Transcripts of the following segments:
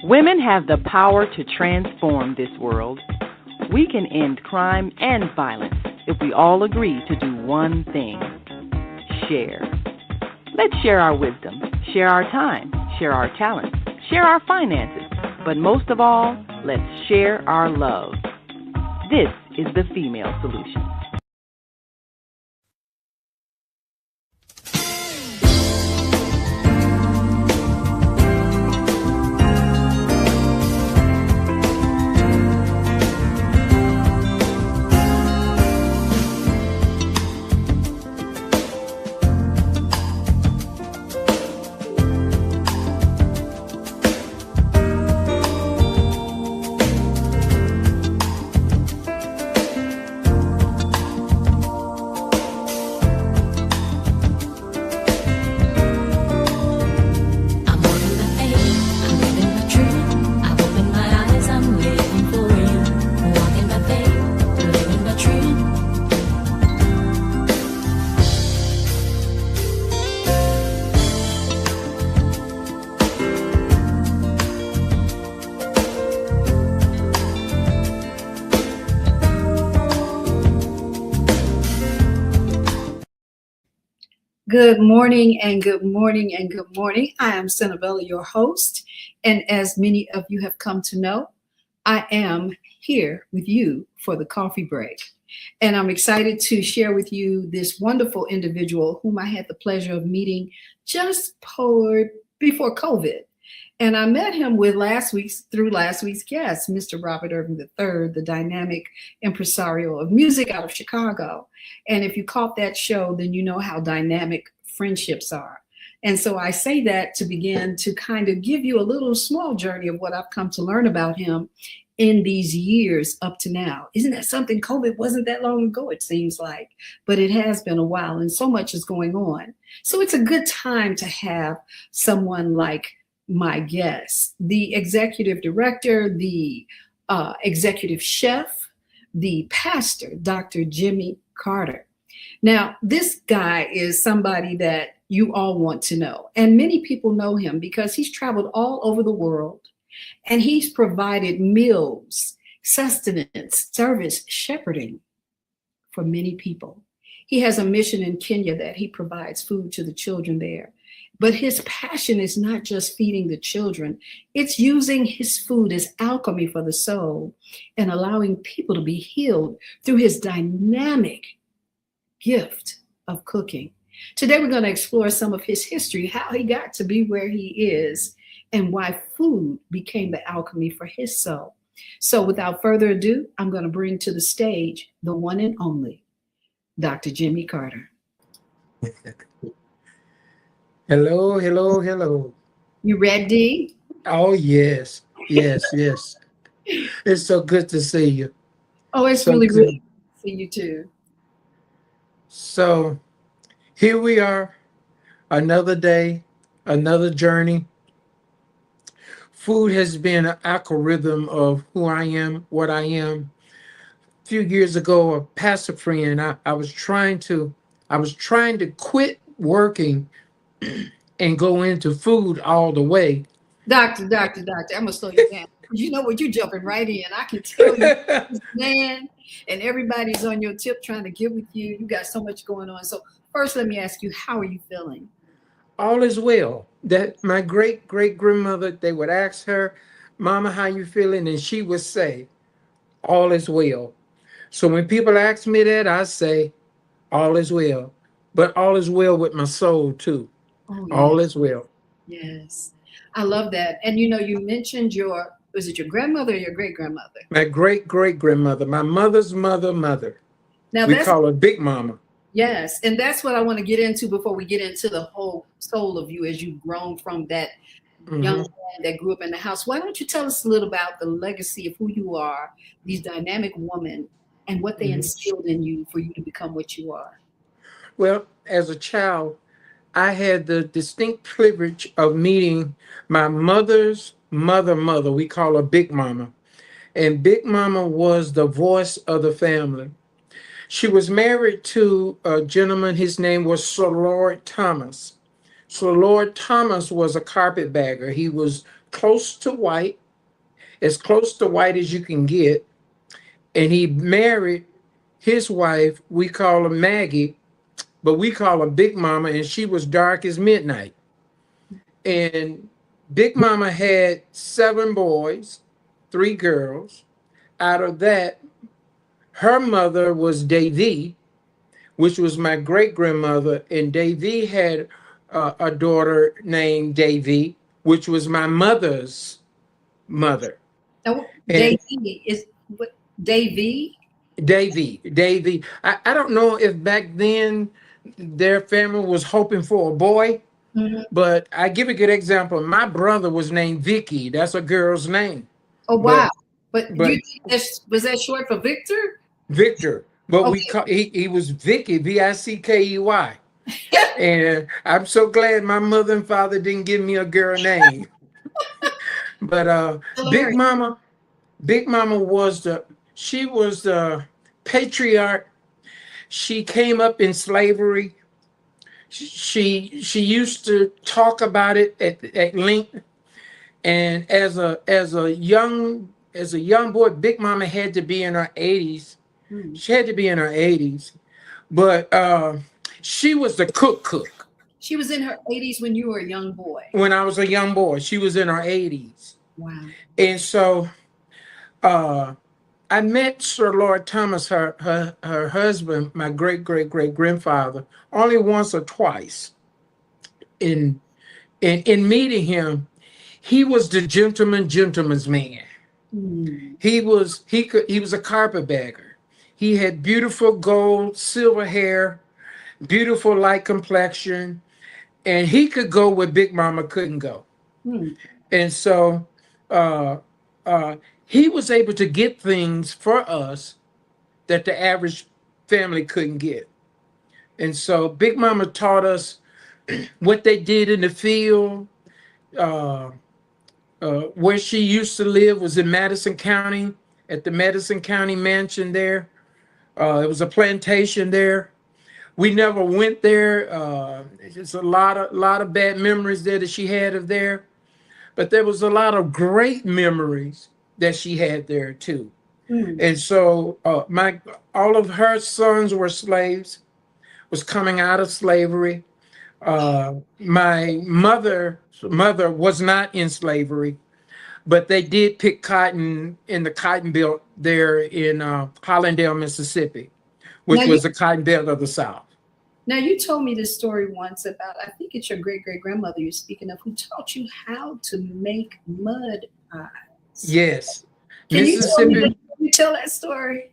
Women have the power to transform this world. We can end crime and violence if we all agree to do one thing: share. Let's share our wisdom, share our time, share our talents, share our finances, but most of all, let's share our love. This is the Female Solution. Good morning and good morning and good morning. I am Senabella, your host. And as many of you have come to know, I am here with you for the coffee break. And I'm excited to share with you this wonderful individual whom I had the pleasure of meeting just before COVID. And I met him through last week's guest, Mr. Robert Irving III, the dynamic impresario of music out of Chicago. And if you caught that show, then you know how dynamic friendships are. And so I say that to begin to kind of give you a little small journey of what I've come to learn about him in these years up to now. Isn't that something? COVID wasn't that long ago, it seems like, but it has been a while and so much is going on. So it's a good time to have someone like my guest, the executive director, the executive chef, the pastor, Dr. Jimmy Carter. Now, this guy is somebody that you all want to know, and many people know him because he's traveled all over the world and he's provided meals, sustenance, service, shepherding for many people. He has a mission in Kenya that he provides food to the children there. But his passion is not just feeding the children. It's using his food as alchemy for the soul and allowing people to be healed through his dynamic gift of cooking. Today, we're going to explore some of his history, how he got to be where he is, and why food became the alchemy for his soul. So without further ado, I'm going to bring to the stage the one and only Dr. Jimmy Carter. Hello, hello, hello. You ready? Oh, yes, yes, yes. It's so good to see you. Oh, it's So really good. good to see you too. So here we are, another day, another journey. Food has been an algorithm of who I am, what I am. A few years ago, a pastor friend, I was trying to quit working and go into food all the way. Doctor, I'm gonna slow you down. You know what? You're jumping right in. I can tell you, this man, and everybody's on your tip trying to get with you. You got so much going on. So first, let me ask you, how are you feeling? All is well. That my great great grandmother, they would ask her, "Mama, how you feeling?" And she would say, "All is well." So when people ask me that, I say, "All is well," but all is well with my soul too. Oh, yeah. All is well. Yes. I love that. And you know, you mentioned was it your grandmother or your great grandmother? My great great grandmother, my mother's mother. Now We that's call her Big Mama. yes, and that's what I want to get into before we get into the whole soul of you as you've grown from that young hmm man that grew up in the house. Why don't you tell us a little about the legacy of who you are, these dynamic women, and what they hmm instilled in you for you to become what you are? Well, as a child, I had the distinct privilege of meeting my mother's mother. We call her Big Mama. And Big Mama was the voice of the family. She was married to a gentleman, his name was Sir Lord Thomas. So Lord Thomas was a carpetbagger. He was close to white, as close to white as you can get. And he married his wife. We call her Maggie, but we call her Big Mama, and she was dark as midnight. And Big Mama had 7 boys, 3 girls. Out of that, her mother was Davy, which was my great grandmother, and Davy had a daughter named Davy, which was my mother's mother. Now, And Davy is what? Davy? Davy. I don't know if back then their family was hoping for a boy, Mhm. but I give a good example. My brother was named Vicky. That's a girl's name. Oh wow! But But but was that short for Victor? Victor. But we Okay. call he was Vicky, Vickey. And I'm so glad my mother and father didn't give me a girl name. But Big Hilarious. Mama, Big Mama was she was the patriarch. She came up in slavery. She used to talk about it at length. And as a young boy, Big Mama had to be in her 80s. Hmm. She had to be in her 80s. But she was the cook. She was in her 80s when you were a young boy. When I was a young boy, she was in her 80s. Wow. And so uh, I met Sir Lord Thomas, her husband, my great grandfather, only once or twice. In meeting him, he was the gentleman's man. Hmm. He was a carpetbagger. He had beautiful gold, silver hair, beautiful light complexion, and he could go where Big Mama couldn't go. Hmm. And so uh, uh, he was able to get things for us that the average family couldn't get. And so Big Mama taught us what they did in the field. Uh, where she used to live was in Madison County, at the Madison County mansion there. It was a plantation there. We never went there. It's a lot of bad memories there that she had of there. But there was a lot of great memories that she had there too. Hmm. And so my all of her sons were slaves, was coming out of slavery. My mother was not in slavery, but they did pick cotton in the cotton belt there in Hollandale, Mississippi, Now which you was the cotton belt of the South. now you told me this story once about, I think it's your great great grandmother you're speaking of, who taught you how to make mud pies. Yes, Can you tell me Mississippi, can you tell that story?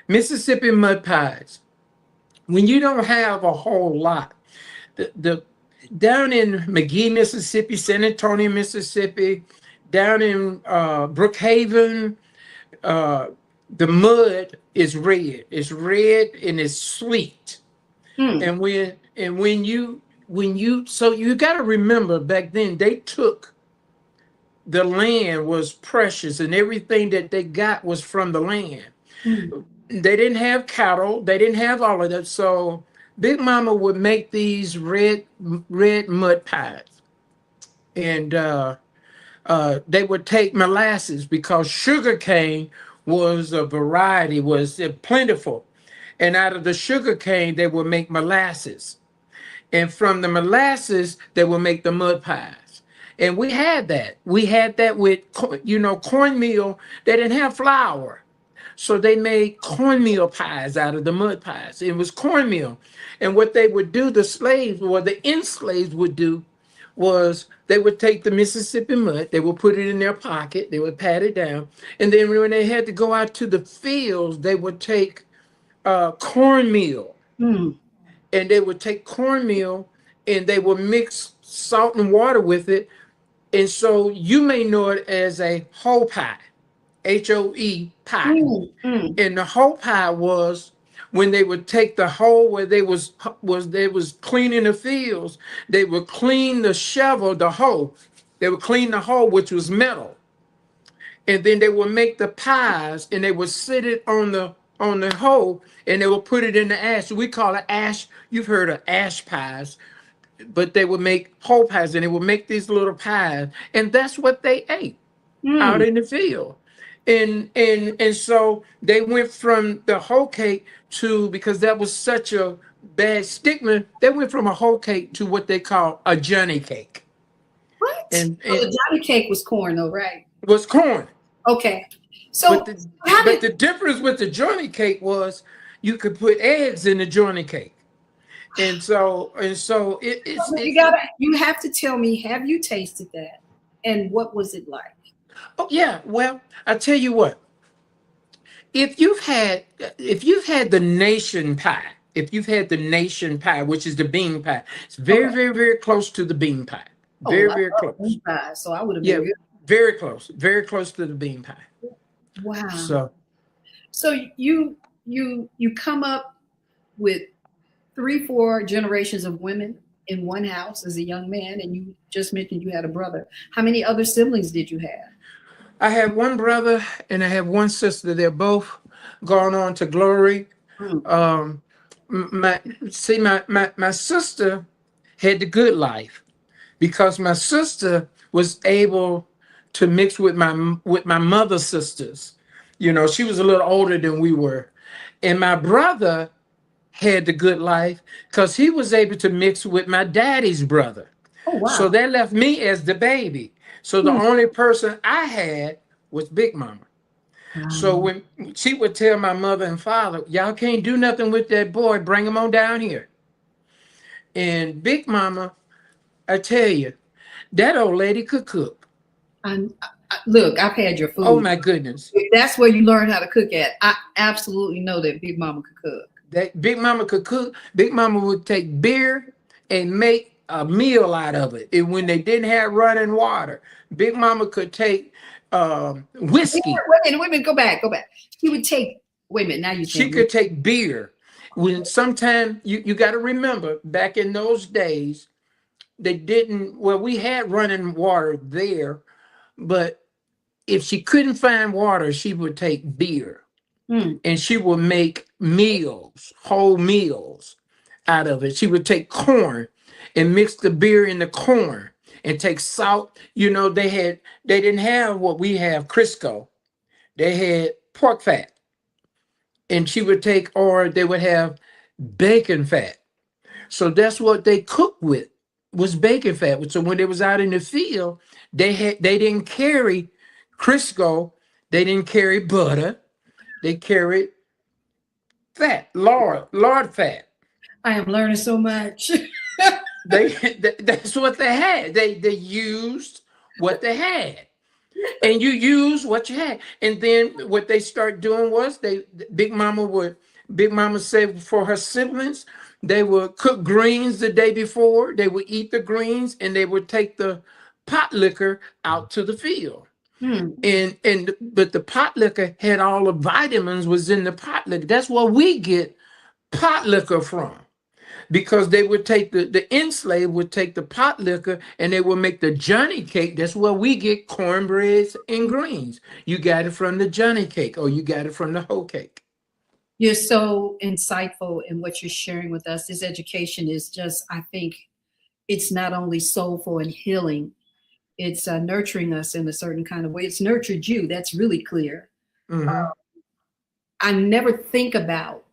Mississippi mud pies. When you don't have a whole lot, the down in McGee, Mississippi, San Antonio, Mississippi, down in Brookhaven, uh, the mud is red. It's red and it's sweet. Hmm. And when you so you got to remember back then they took the land was precious and everything that they got was from the land. Hmm. They didn't have cattle. They didn't have all of that. So Big Mama would make these red mud pies, and they would take molasses because sugar cane was a variety, was plentiful, and out of the sugar cane they would make molasses, and from the molasses they would make the mud pies. And we had that. We had that with cornmeal. They didn't have flour. So they made cornmeal pies out of the mud pies. It was cornmeal. And what they would do, the slaves or the enslaved would do, was they would take the Mississippi mud, they would put it in their pocket, they would pat it down. And then when they had to go out to the fields, they would take cornmeal. Hmm. And they would take cornmeal and they would mix salt and water with it. And so you may know it as a hoe pie, HOE pie. Hmm. Hmm. And the hoe pie was when they would take the hoe where they was cleaning the fields, they would clean the shovel, the hoe. They would clean the hoe, which was metal. And then they would make the pies and they would sit it on the hoe and they would put it in the ash. We call it ash. You've heard of ash pies. but they would make whole pies, and they would make these little pies, and that's what they ate out Mm. in the field. And so they went from the whole cake to, because that was such a bad stigma, they went from a whole cake to what they call a Johnny cake. What? So And the Johnny cake was corn, though, right? it was corn. Okay. But So the how but did the difference with the Johnny cake was you could put eggs in the Johnny cake. And so you have to tell me, have you tasted that? And what was it like? oh yeah, well, I tell you what, if you've had the nation pie, if you've had the nation pie, which is the bean pie, it's very, Okay. very, very close to the bean pie. Oh, Very, I very love close. meat pie, so I would have Yeah, been good. very close to the bean pie. Wow. So So you come up with three, four generations of women in one house as a young man, and you just mentioned you had a brother. How many other siblings did you have? I have one brother and I have one sister. They're both gone on to glory. Mm. Um, my see my sister had the good life because my sister was able to mix with my mother's sisters. You know, she was a little older than we were, and my brother had the good life because he was able to mix with my daddy's brother. Oh So wow. that left me as the baby. So the Hmm. only person I had was Big Mama. So Wow. when she would tell my mother and father, y'all can't do nothing with that boy, bring him on down here. And Big Mama, I tell you, that old lady could cook. Look, I've had your Oh food. my goodness. If that's where you learn how to cook at, I absolutely know that Big Mama could cook. That Big Mama could cook. Big Mama would take beer and make a meal out of it. And when they didn't have running water, Big Mama could take whiskey. Wait a minute, go back, go back. He would take, wait a minute, now you're She saying, could take beer. When sometime you got to remember back in those days, they didn't, well, we had running water there, but if she couldn't find water, she would take beer hmm, and she would make meals, whole meals out of it. She would take corn and mix the beer in the corn and take salt. You know, they didn't have what we have, Crisco. They had pork fat. And she would take, or they would have bacon fat. So that's what they cooked with, was bacon fat. So when they was out in the field, they didn't carry Crisco, they didn't carry butter, they carried fat, lard fat. I am learning so much. They that's what they had. They used what they had. And you use what you had. And then what they start doing was Big Mama said for her siblings, they would cook greens the day before, they would eat the greens, and they would take the pot liquor out to the field. Hmm. And but the pot liquor had all the vitamins was in the pot liquor. That's where we get pot liquor from, because they would take the enslaved would take the pot liquor and they would make the Johnny cake. That's where we get cornbreads and greens. You got it from the Johnny cake, or you got it from the whole cake. You're so insightful in what you're sharing with us. This education is just, I think, it's not only soulful and healing, it's nurturing us in a certain kind of way. It's nurtured you. That's really clear. Mm-hmm. I never think about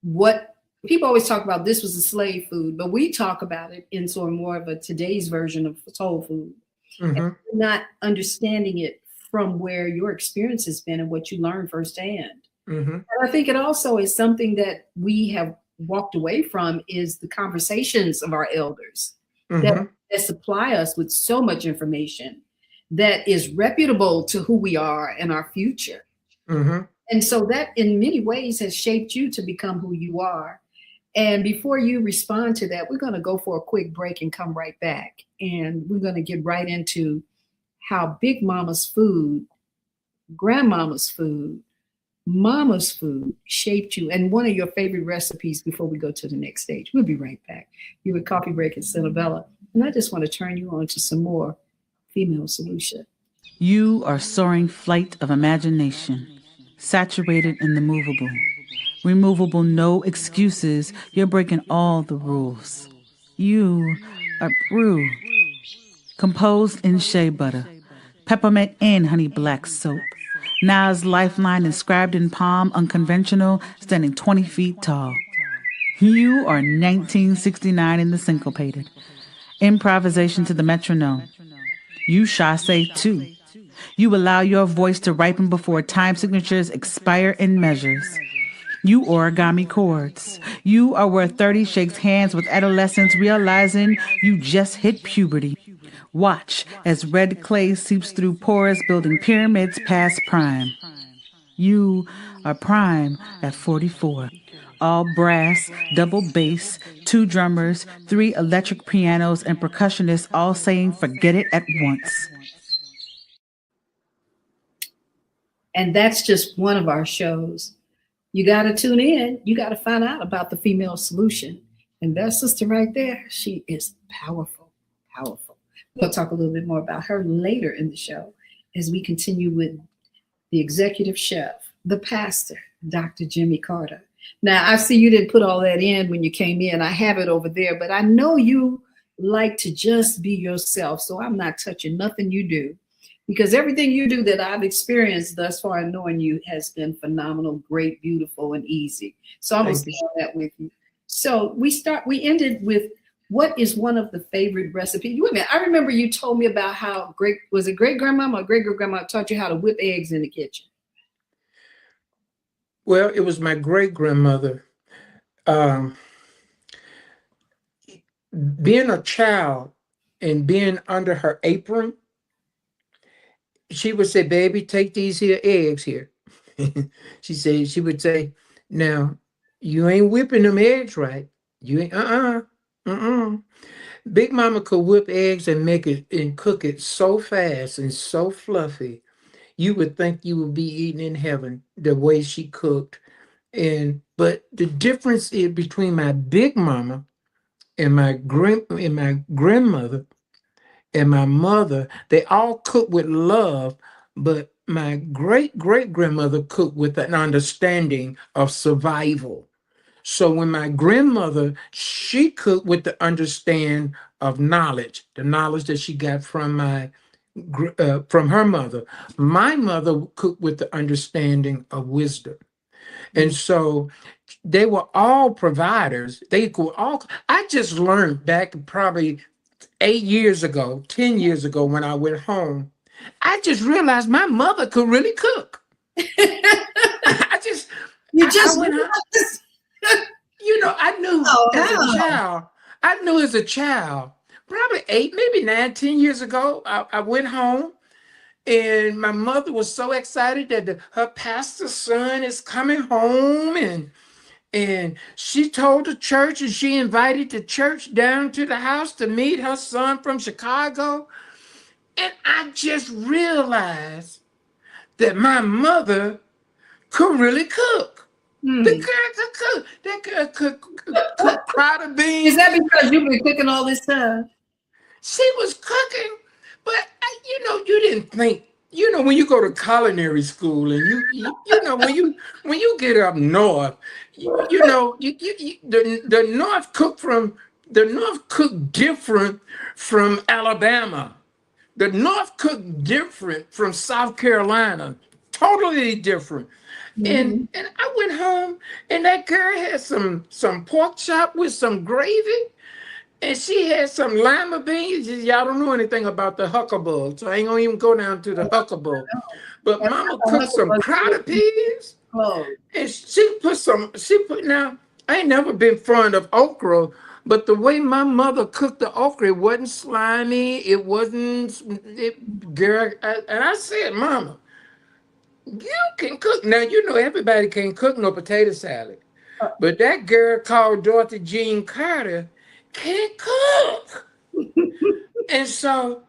what people always talk about. This was a slave food, but we talk about it in sort of more of a today's version of soul food, and Mm-hmm. not understanding it from where your experience has been and what you learned firsthand. Mm-hmm. And I think it also is something that we have walked away from is the conversations of our elders that, Mm-hmm. that supply us with so much information that is reputable to who we are and our future. Mm-hmm. And so that in many ways has shaped you to become who you are. And before you respond to that, we're going to go for a quick break and come right back. And we're going to get right into how Big Mama's food, Grandmama's food, Mama's food shaped you, and one of your favorite recipes before we go to the next stage. We'll be right back. You're with Coffee Break at Senabella. And I just want to turn you on to some more female solution. You are soaring flight of imagination, saturated in the movable. Removable, no excuses. You're breaking all the rules. You are brew, composed in shea butter, peppermint and honey black soap. Nas lifeline inscribed in palm, unconventional, standing 20 feet tall. You are 1969 in the syncopated. Improvisation to the metronome. You chasse too. You allow your voice to ripen before time signatures expire in measures. You origami chords. You are where 30 shakes hands with adolescents realizing you just hit puberty. Watch as red clay seeps through pores building pyramids past prime. You are prime at 44. All brass, double bass, 2 drummers, 3 electric pianos, and percussionists all saying forget it at once. And that's just one of our shows. You got to tune in. You got to find out about the female solution. And that sister right there, she is powerful, powerful. We'll talk a little bit more about her later in the show as we continue with the executive chef, the pastor, Dr. Jimmy Carter. Now, I see you didn't put all that in when you came in. I have it over there, but I know you like to just be yourself. So I'm not touching nothing you do, because everything you do that I've experienced thus far in knowing you has been phenomenal, great, beautiful, and easy. So I'm going to share that with you. So we ended with, what is one of the favorite recipes? Wait a minute, I remember you told me about how was it great grandmama or great grandma taught you how to whip eggs in the kitchen? Well, it was my great grandmother. Being a child and being under her apron, she would say, "Baby, take these here eggs here." She would say, "Now, you ain't whipping them eggs right. You ain't, Big Mama could whip eggs and make it and cook it so fast and so fluffy, you would think you would be eating in heaven the way she cooked. But the difference is between my Big Mama and my grandmother and my mother, they all cook with love, but my great grandmother cooked with an understanding of survival. So when my grandmother, she cooked with the understand of knowledge, the knowledge that she got from from her mother. My mother cooked with the understanding of wisdom. And so they were all providers. They could all, I just learned back probably 8 years ago, 10 years ago when I went home, I just realized my mother could really cook. I went home. I knew as a child, probably 8, maybe 9, 10 years ago, I went home and my mother was so excited that her pastor's son is coming home, and she told the church, and she invited the church down to the house to meet her son from Chicago. And I just realized that my mother could really cook. The girl could cook. That girl could crowd beans. Is that because you've been cooking all this time? She was cooking, but you didn't think. When you go to culinary school and when you get up north, the North cook different from Alabama. The North cook different from South Carolina. Totally different. And I went home and that girl had some pork chop with some gravy, and she had some lima beans. Y'all don't know anything about the huckleberry, so I ain't gonna even go down to the huckleberry. But Mama cooked some crowded peas, and now I ain't never been fond of okra, but the way my mother cooked the okra, it wasn't slimy, it wasn't, girl, and I said, "Mama, you can cook." Now, everybody can't cook no potato salad. But that girl called Dorothy Jean Carter can't cook. And so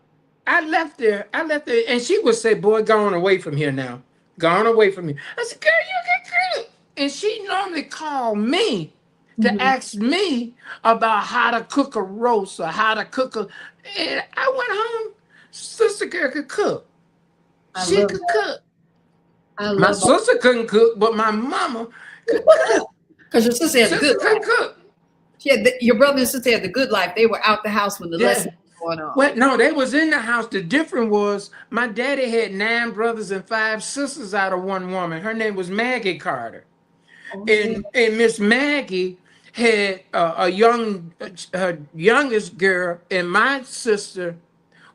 I left there, and she would say, "Boy, go on away from here now. Go on away from here." I said, "Girl, you can cook." And she normally called me to ask me about how to cook a roast or how to cook and I went home. Sister girl could cook. She could cook. My sister couldn't cook, but my mama could cook. Because your sister had good could cook. Your brother and sister had the good life. They were out the house when the Yeah. lesson was going on. Well, no, they was in the house. The difference was my daddy had 9 brothers and 5 sisters out of one woman. Her name was Maggie Carter. Oh, yeah. And Miss Maggie had her youngest girl, and my sister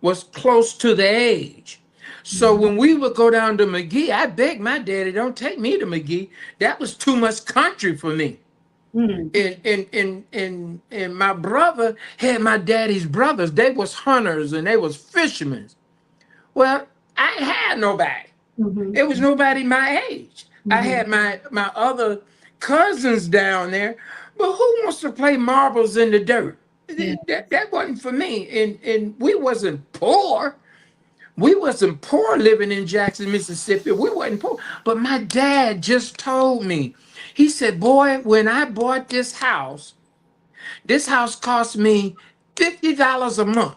was close to the age. So when we would go down to McGee, I begged my daddy, don't take me to McGee. That was too much country for me. Mm. And my brother had my daddy's brothers. They was hunters and they was fishermen. Well, I ain't had nobody. Mhm. It was nobody my age. I had my other cousins down there, but who wants to play marbles in the dirt? Yeah. That wasn't for me. And we wasn't poor. We wasn't poor living in Jackson, Mississippi. We wasn't poor. But my dad just told me, he said, boy, when I bought this house cost me $50 a month.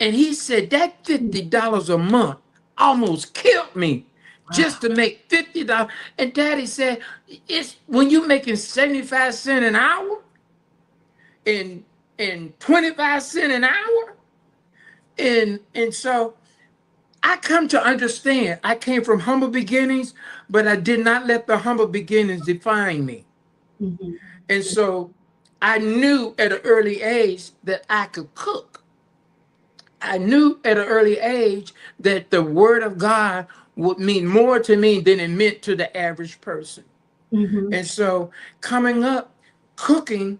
And he said that $50 a month almost killed me Wow. just to make $50. And daddy said, it's when you're making 75 cents an hour and 25 cents an hour. And so I come to understand I came from humble beginnings, but I did not let the humble beginnings define me. Mhm. And so I knew at an early age that I could cook. I knew at an early age that the word of God would mean more to me than it meant to the average person. Mhm. And so coming up, cooking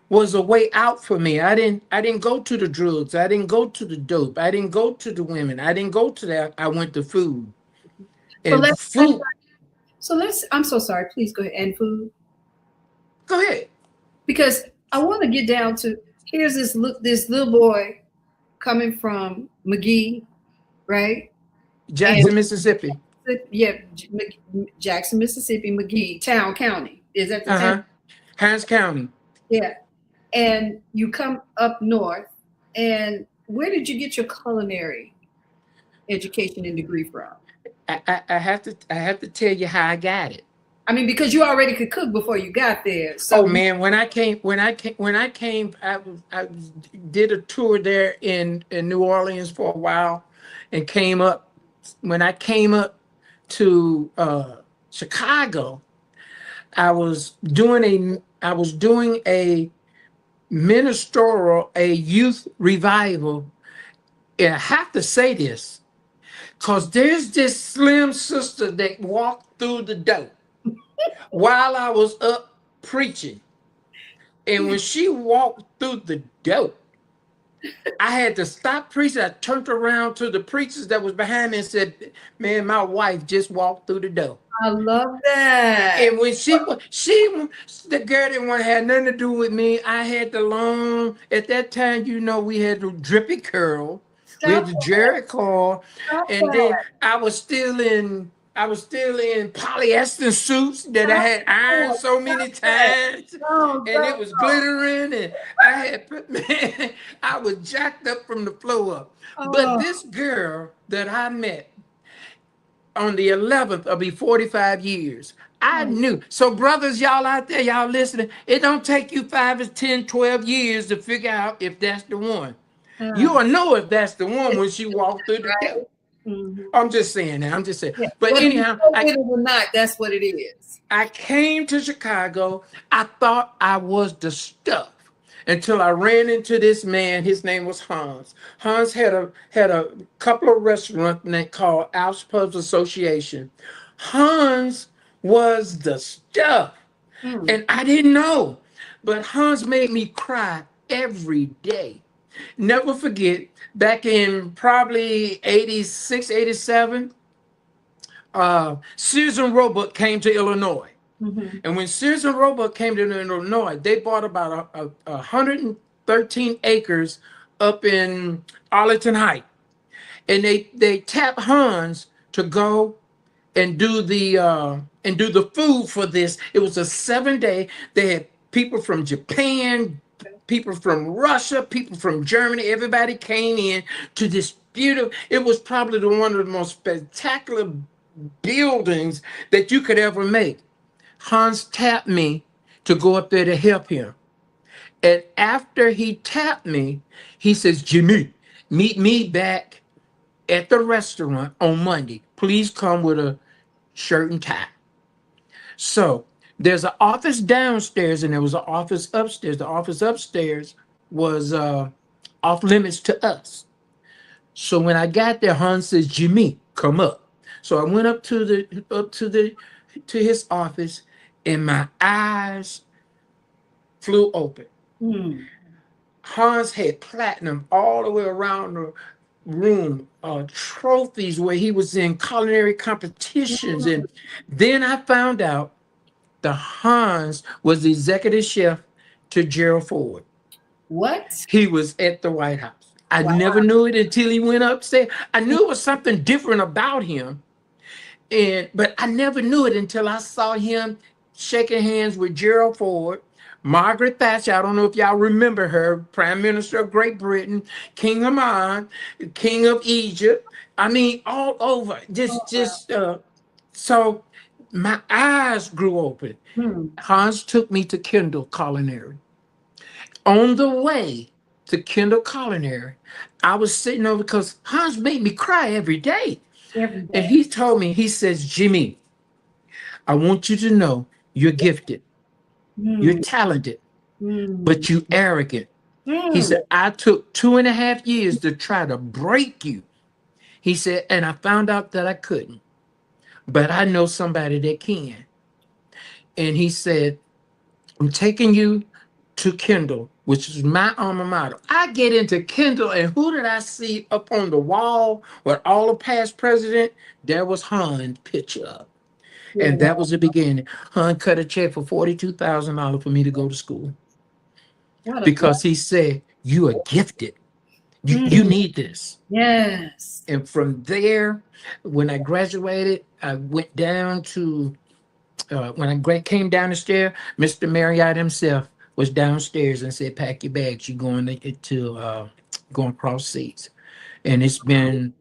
was a way out for me. I didn't go to the drugs. I didn't go to the dope. I didn't go to the women. I didn't go to that. I went to food. So And let's. food, So let's. I'm so sorry. Please go ahead and food, go ahead. because I want to get down to, here's this little boy coming from McGee, right? And Jackson, Mississippi. yeah, Jackson, Mississippi, McGee, town, county. Is that the town? Uh-huh. Harris County. Yeah. And you come up north, and where did you get your culinary education and degree from? I have to tell you how I got it. I mean, because you already could cook before you got there. Oh So man, when I did a tour there in New Orleans for a while, and came up. When I came up to Chicago, I was doing a ministerial, a youth revival. And I have to say this, because there's this slim sister that walked through the door while I was up preaching. And when she walked through the door, I had to stop preaching. I turned around to the preachers that was behind me and said, man, my wife just walked through the door. I love that. And when the girl didn't want to have nothing to do with me. I had the long, at that time, we had the drippy curl. We had Stop the that. Jerry curl. Stop And then that. I was still in polyester suits that I had ironed so many times, No, and it was glittering, and man, I was jacked up from the floor up. But oh, this girl that I met on the 11th will be 45 years. I knew. So brothers, y'all out there, y'all listening, it don't take you 5 or 10, 12 years to figure out if that's the one. yeah. You'll know if that's the one when she walked through the door. Mhm. I'm just saying that. I'm just saying. Yeah. But Whether you anyhow, know it or not, that's what it is. I came to Chicago. I thought I was the stuff until I ran into this man. His name was Hans. Hans had a couple of restaurants called Alps Pubs Association. Hans was the stuff, Mm. and I didn't know. But Hans made me cry every day. Never forget, back in probably 86, 87, Sears and Roebuck came to Illinois. Mhm. And when Sears and Roebuck came to Illinois, they bought about 113 acres up in Arlington Heights. And they tapped Hans to go and do the food for this. It was a 7-day. They had people from Japan, people from Russia, people from Germany. Everybody came in to this beautiful. It was probably one of the most spectacular buildings that you could ever make. Hans tapped me to go up there to help him. And after he tapped me, he says, Jimmy, meet me back at the restaurant on Monday. Please come with a shirt and tie. So there's an office downstairs and there was an office upstairs. The office upstairs was off limits to us. So when I got there, Hans says, Jimmy, come up. So I went up to his office, and my eyes flew open. Hans had platinum all the way around the room, trophies where he was in culinary competitions. And then I found out the Hans was the executive chef to Gerald Ford. What? He was at the White House. I never knew it until he went upstairs. I knew it was something different about him. But I never knew it until I saw him shaking hands with Gerald Ford, Margaret Thatcher. I don't know if y'all remember her, Prime Minister of Great Britain, King Hamad, King of Egypt. I mean, all over. So my eyes grew open. Hans took me to Kendall Culinary. On the way to Kendall Culinary, I was sitting over because Hans made me cry every day. And he told me, he says, Jimmy, I want you to know you're gifted. You're talented, but you arrogant. He said, I took 2.5 years to try to break you. He said, and I found out that I couldn't, but I know somebody that can. And he said, I'm taking you to Kendall, which is my alma mater. I get into Kendall, and who did I see up on the wall with all the past president? There was Hans' picture up. And that was the beginning. Hans cut a check for $42,000 for me to go to school. Because he said, you are gifted. You need this. Yes. And from there, when I graduated, I went down to, when I came down the stair, Mr. Marriott himself was downstairs and said, pack your bags, you're going to going across seas. And it's been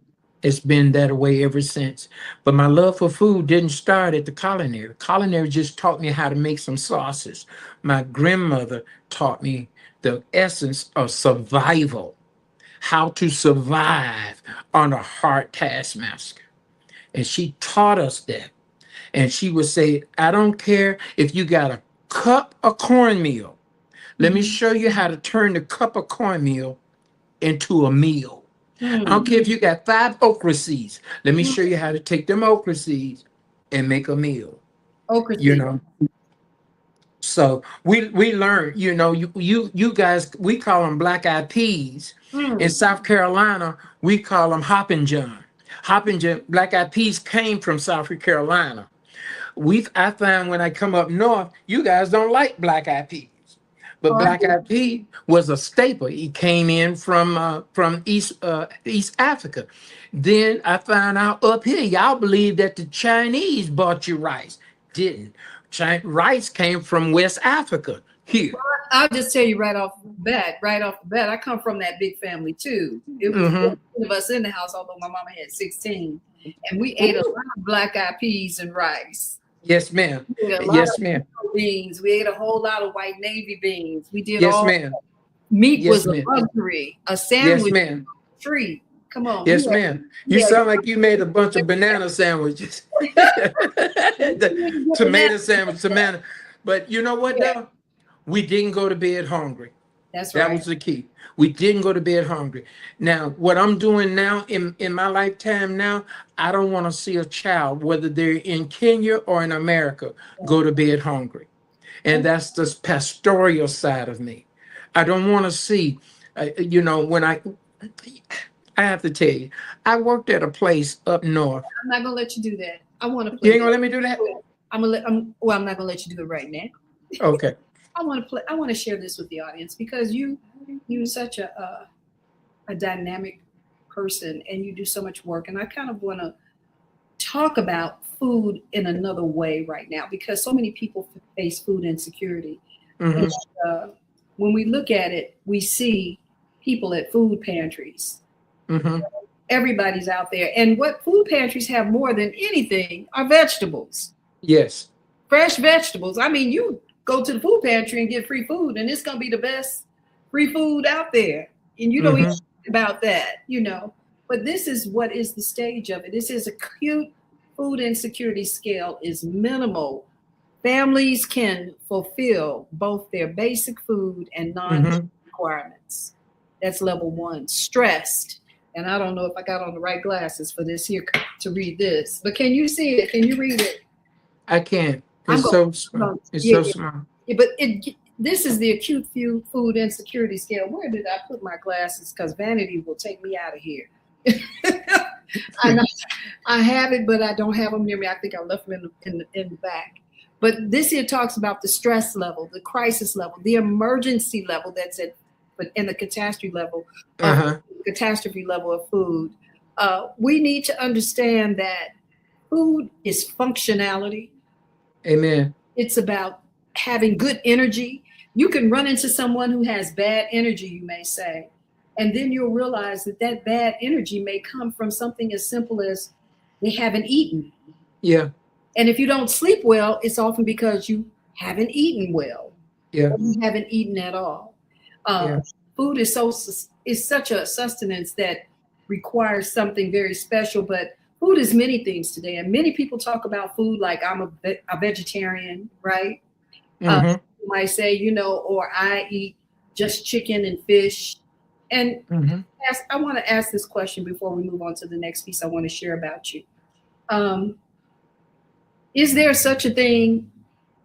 that way ever since. But my love for food didn't start at the culinary. Culinary just taught me how to make some sauces. My grandmother taught me the essence of survival, how to survive on a hard taskmaster. And she taught us that. And she would say, I don't care if you got a cup of cornmeal. Let me show you how to turn the cup of cornmeal into a meal. I don't care if you got 5 okra seeds. Let me show you how to take them okra seeds and make a meal. Okra seeds. You know. So we learned, you know, you guys, we call them black-eyed peas. In South Carolina, we call them hoppin' john. Hoppin' john, black-eyed peas came from South Carolina. I found when I come up north, you guys don't like black-eyed peas. But black-eyed pea was a staple. It came in from East Africa. Then I found out up here, y'all believe that the Chinese bought you rice. Didn't. Rice came from West Africa here. I'll just tell you right off the bat, I come from that big family too. It was 10 of us in the house, although my mama had 16. And we ate a lot of black-eyed peas and rice. Yes, ma'am. Yes, ma'am. Beans. We ate a whole lot of white navy beans. We did ma'am. Meat was a luxury. A sandwich, yes, ma'am. Treat. Come on. Yes, ma'am. You sound like you made a bunch of banana sandwiches. Tomato sandwich, tomato. But you know what, though? We didn't go to bed hungry. That's right. That was the key. We didn't go to bed hungry. Now, what I'm doing now in my lifetime now, I don't want to see a child, whether they're in Kenya or in America, go to bed hungry. And that's the pastoral side of me. I don't want to see, you know, when I have to tell you, I worked at a place up north. I'm not going to let you do that. I want to play. You ain't going to let me do that? I'm not going to let you do it right now. Okay. I want to share this with the audience because you're such a dynamic person and you do so much work. And I kind of want to talk about food in another way right now because so many people face food insecurity. And, when we look at it, we see people at food pantries. Everybody's out there. And what food pantries have more than anything are vegetables. Yes. Fresh vegetables. I mean, you go to the food pantry and get free food, and it's going to be the best free food out there. And you don't even Mm-hmm. think about that, you know. But this is what is the stage of it. This is acute food insecurity scale is minimal. Families can fulfill both their basic food and non Mm-hmm. requirements. That's level one. Stressed. And I don't know if I got on the right glasses for this here to read this, but can you see it? Can you read it? I can't. I'm It's going. so small. It's Yeah, so yeah, small. yeah. But this is the acute food insecurity scale. Where did I put my glasses? Because vanity will take me out of here. I know I have it, but I don't have them near me. I think I left them in the back. But this here talks about the stress level, the crisis level, the emergency level that's at, but in the Uh-huh. catastrophe level of food. We need to understand that food is functionality. Amen. It's about having good energy. You can run into someone who has bad energy, you may say, and then you'll realize that that bad energy may come from something as simple as they haven't eaten. Yeah. And if you don't sleep well, it's often because you haven't eaten well Yeah. or you haven't eaten at all. Uh, Yeah. Food is such a sustenance that requires something very special. But food is many things today, and many people talk about food like I'm a vegetarian, right? Mm-hmm. You might say, you know, or I eat just chicken and fish. And Mm-hmm. I want to ask this question before we move on to the next piece I want to share about you. Um, is there such a thing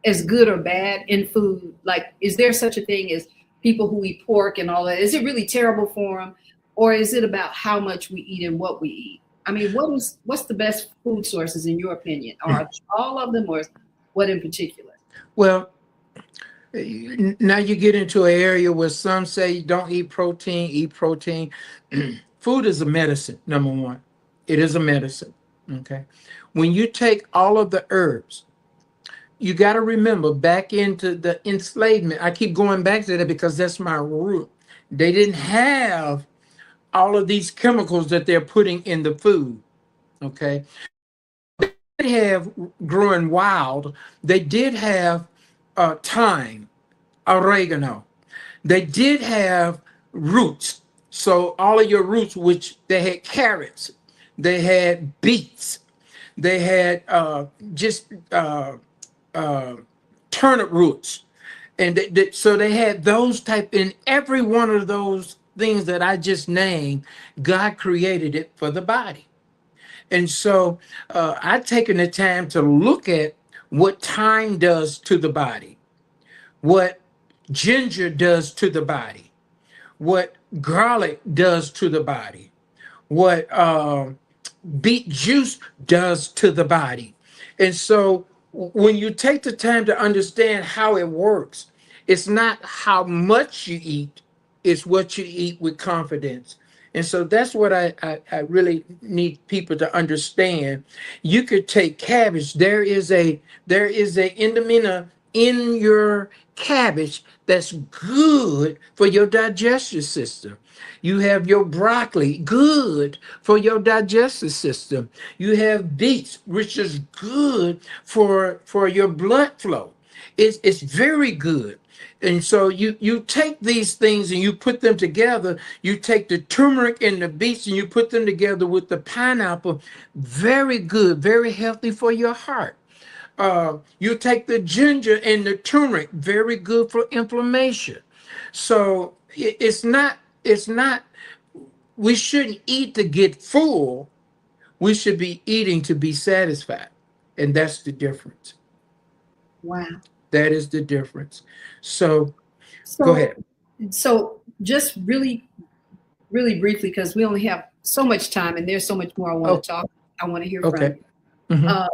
as good or bad in food? Like, is there such a thing as people who eat pork and all that? Is it really terrible for them, or is it about how much we eat and what we eat? I mean, what's the best food sources in your opinion? Are all of them, or what in particular? Well, now you get into an area where some say don't eat protein, eat protein. Food is a medicine, number one. It is a medicine. Okay. When you take all of the herbs, you got to remember back into the enslavement. I keep going back to that because that's my root. They didn't have all of these chemicals that they're putting in the food. Okay. They have growing wild. They did have thyme, oregano. They did have roots. So all of your roots, which they had carrots, they had beets, they had just uh, turnip roots, and so they had those type. In every one of those things that I just named, God created it for the body. And so I've taken the time to look at what thyme does to the body, what ginger does to the body, what garlic does to the body, what beet juice does to the body. And so when you take the time to understand how it works, it's not how much you eat, it's what you eat with confidence. And so that's what I really need people to understand. You could take cabbage. There is a endemina in your cabbage that's good for your digestive system. You have your broccoli, good for your digestive system. You have beets, which is good for your blood flow. It's very good. And so you take these things and you put them together. You take the turmeric and the beets and you put them together with the pineapple. Very good, very healthy for your heart. You take the ginger and the turmeric, very good for inflammation. So it's not we shouldn't eat to get full. We should be eating to be satisfied. And that's the difference. Wow. That is the difference. So go So, ahead. so just really, really briefly, because we only have so much time, and there's so much more I want Oh, to talk. I want to hear from okay. you. Hmm. Uh,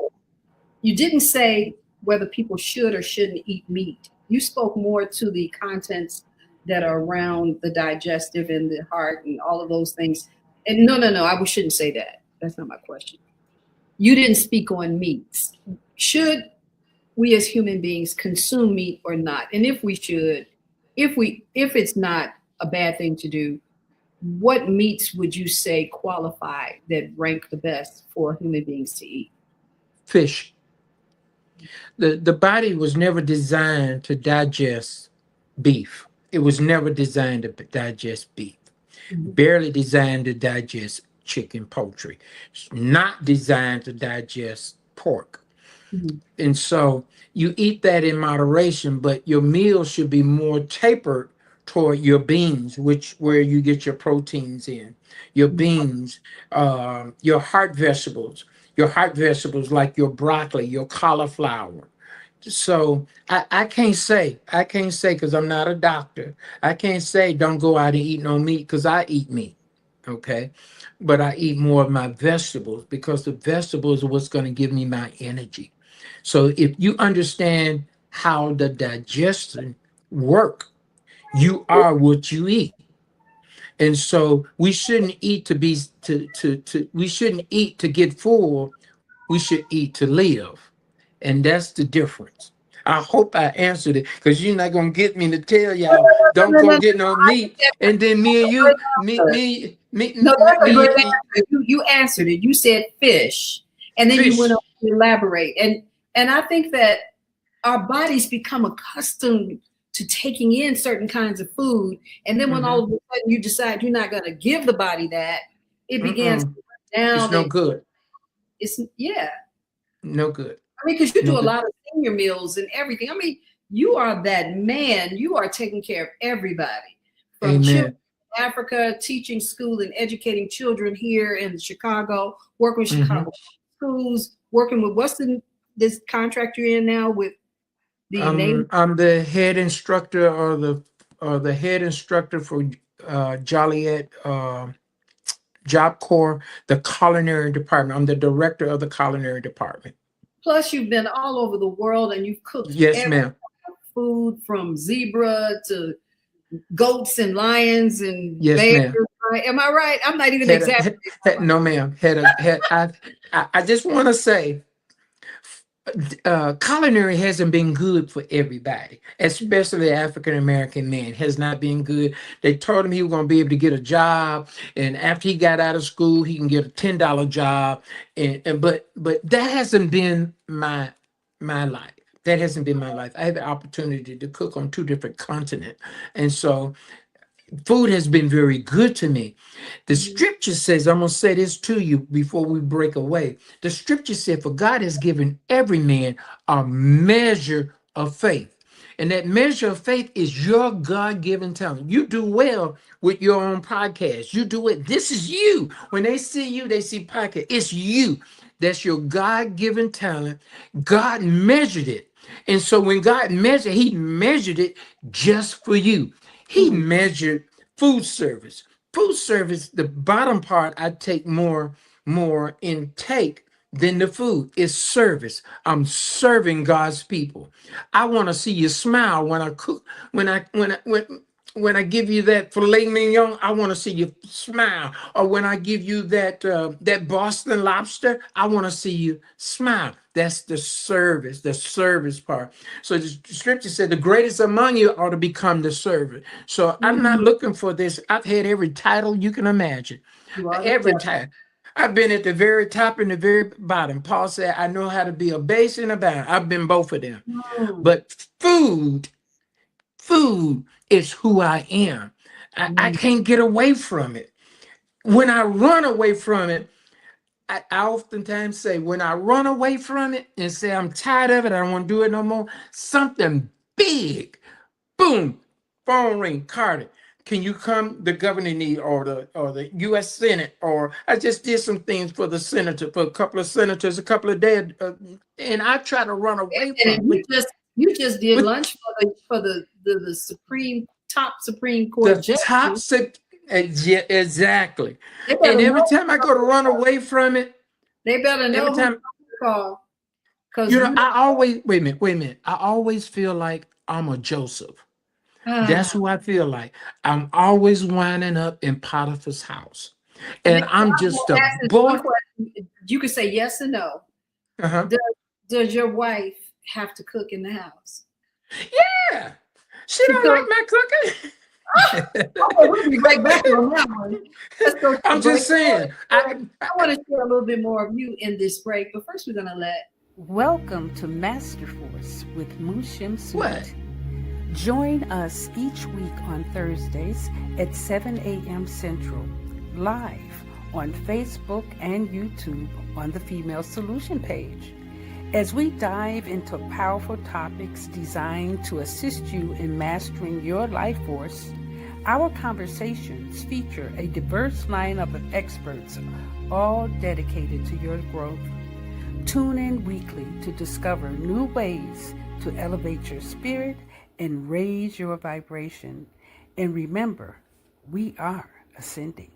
you didn't say whether people should or shouldn't eat meat. You spoke more to the contents that are around the digestive and the heart and all of those things. And no, no, no, I shouldn't say that. That's not my question. You didn't speak on meats. Should we as human beings consume meat or not? And if we should, if it's not a bad thing to do, what meats would you say qualify that rank the best for human beings to eat? Fish. The body was never designed to digest beef. It was never designed to digest beef. Mhm. Barely designed to digest chicken, poultry. It's not designed to digest pork. Mhm. And so you eat that in moderation, but your meal should be more tapered toward your beans, which where you get your proteins in. Your beans, your heart vegetables like your broccoli, your cauliflower. So I can't say because I'm not a doctor. I can't say don't go out and eat no meat because I eat meat. Okay. But I eat more of my vegetables because the vegetables are what's going to give me my energy. So if you understand how the digestion work, you are what you eat. And so we shouldn't eat to be to we shouldn't eat to get full. We should eat to live. And that's the difference. I hope I answered it because you're not gonna get me to tell y'all don't No, no, go no, get no I think meat. that's And then me and a great you, me, answer. me, me, No, me, that's a great me answer. You answered it. You said fish, and then you went on fish. to elaborate. And I think that our bodies become accustomed to taking in certain kinds of food, and then when all Mm-hmm. of a sudden you decide you're not going to give the body that, it begins to Mm-mm. break It's down. no And good. it's yeah. No good. I mean, because you No do a good. lot of senior meals and everything. I mean, you are that man. You are taking care of everybody, from children Amen. in Africa, teaching school and educating children here in Chicago, working with Mm-hmm. Chicago schools, working with this contract you're in now with the Native. I'm the head instructor or the head instructor for Joliet Job Corps, the culinary department. I'm the director of the culinary department. Plus, you've been all over the world and you've cooked Yes, every ma'am. food from zebra to goats and lions and Yes, bears. ma'am. Right? Am I right? I'm not even Had exaggerating. no, ma'am. I just want to say culinary hasn't been good for everybody, especially African American men. Has not been good. They told him he was going to be able to get a job, and after he got out of school, he can get a $10 job. And but that hasn't been my life. That hasn't been my life. I had the opportunity to cook on two different continents, and so food has been very good to me. The Mhm. scripture says, I'm going to say this to you before we break away. The scripture said, for God has given every man a measure of faith. And that measure of faith is your God given talent. You do well with your own podcast. You do it. This is you. When they see you, they see podcast. It's you. That's your God given talent. God measured it. And so when God measured, he measured it just for you. He Mhm. measured food service. Food service, the bottom part, I take more intake than the food. It's service. I'm serving God's people. I want to see you smile when I cook, when I give you that filet mignon, I want to see you smile. Or when I give you that Boston lobster, I want to see you smile. That's the service part. So the scripture said the greatest among you ought to become the servant. So I'm not Mhm. looking for this. I've had every title you can imagine. You are the Every best. time. I've been at the very top and the very bottom. Paul said, I know how to be a base and a bound. I've been both of them. Mm. But food is who I am. I Mm. can't get away from it. When I run away from it, I oftentimes say, when I run away from it and say I'm tired of it, I don't want to do it no more, something big, boom, phone ring, Carter. Can you come? The governor need or the U.S. Senate, or I just did some things for the senator, for a couple of senators, a couple of days, and I try to run away from And it. you just did But lunch for the Supreme Court the justice. top six, yeah, exactly. They And better every know. time I go to run away from it, They better every know who time, to call because you I always wait a minute. I always feel like I'm a Joseph. That's ah. who I feel like. I'm always winding up in Potiphar's house. Now, And I'm I'm just a gonna ask this one boy. question. You can say yes or no. Uh-huh. Does does your wife have to cook in the house? Yeah. She She don't like cooks. my cooking. Okay, we'll be right back on that one. Let's go to the I'm break. just saying. I want to share a little bit more of you in this break, but first we're gonna let Welcome to Master Force with Mushim What? Sumit. Join us each week on Thursdays at 7 a.m. Central, live on Facebook and YouTube on the Female Solution page. As we dive into powerful topics designed to assist you in mastering your life force, our conversations feature a diverse lineup of experts, all dedicated to your growth. Tune in weekly to discover new ways to elevate your spirit and raise your vibration. And remember, we are ascending.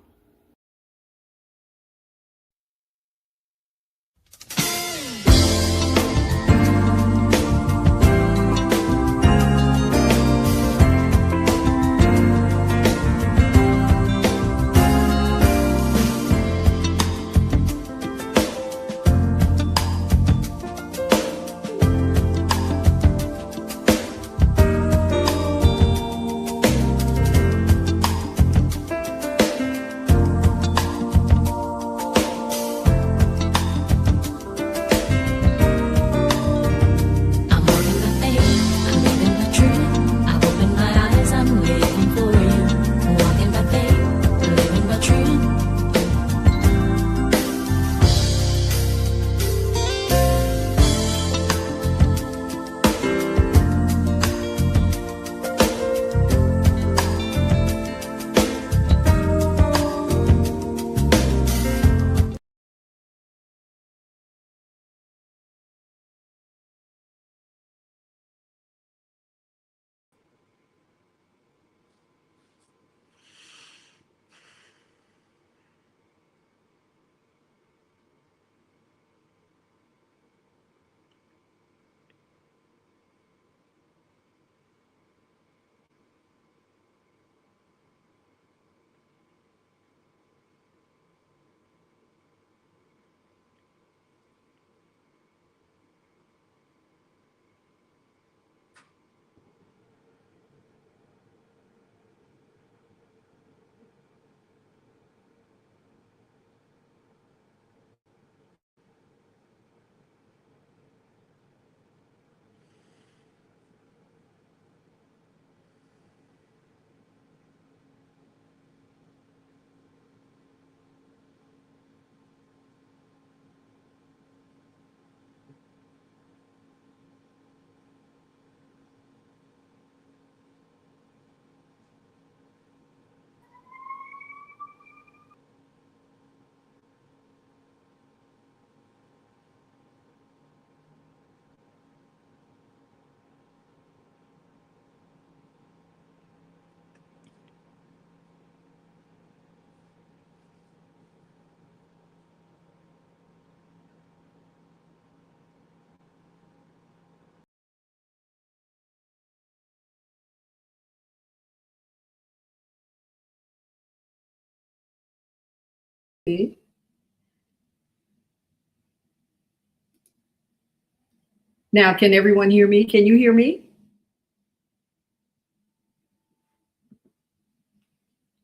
Now, can everyone hear me? Can you hear me?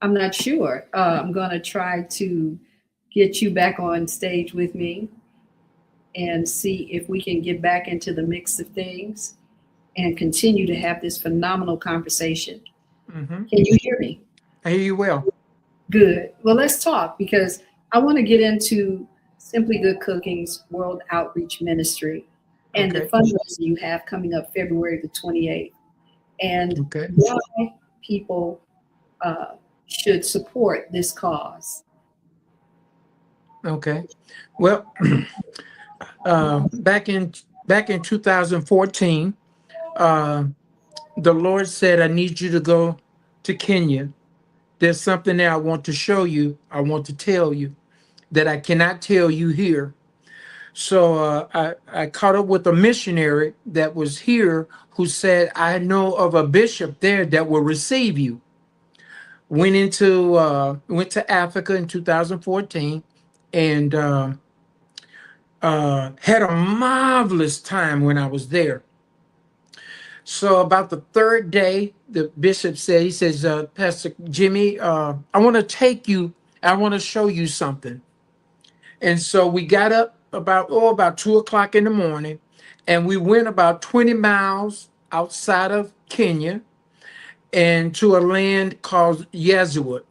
I'm not sure. I'm going to try to get you back on stage with me and see if we can get back into the mix of things and continue to have this phenomenal conversation. Mm-hmm. Can you hear me? I hear you well. Good. Well, let's talk because I want to get into Simply Good Cooking's World Outreach Ministry and the Okay. fundraiser you have coming up February the 28th and Okay. why people uh, should support this cause. Okay. Well, back in 2014, uh, the Lord said, "I need you to go to Kenya. There's something there I want to show you. I want to tell you that I cannot tell you here." So I caught up with a missionary that was here who said, "I know of a bishop there that will receive you." Went to Africa in 2014, and had a marvelous time when I was there. So about the third day, the bishop said, he says, "Pastor Jimmy, I want to take you. I want to show you something." And so we got up about 2 o'clock in the morning, and we went about 20 miles outside of Kenya and to a land called Yazoo.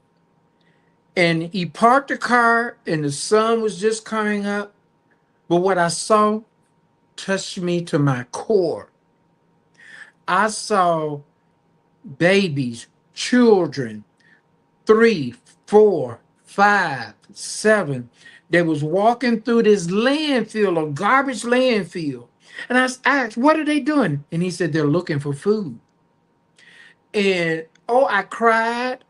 And he parked the car, and the sun was just coming up. But what I saw touched me to my core. I saw babies, children, 3, 4, 5, 7. They was walking through this landfill, a garbage landfill. And I asked, what are they doing? And he said, they're looking for food. And oh, I cried.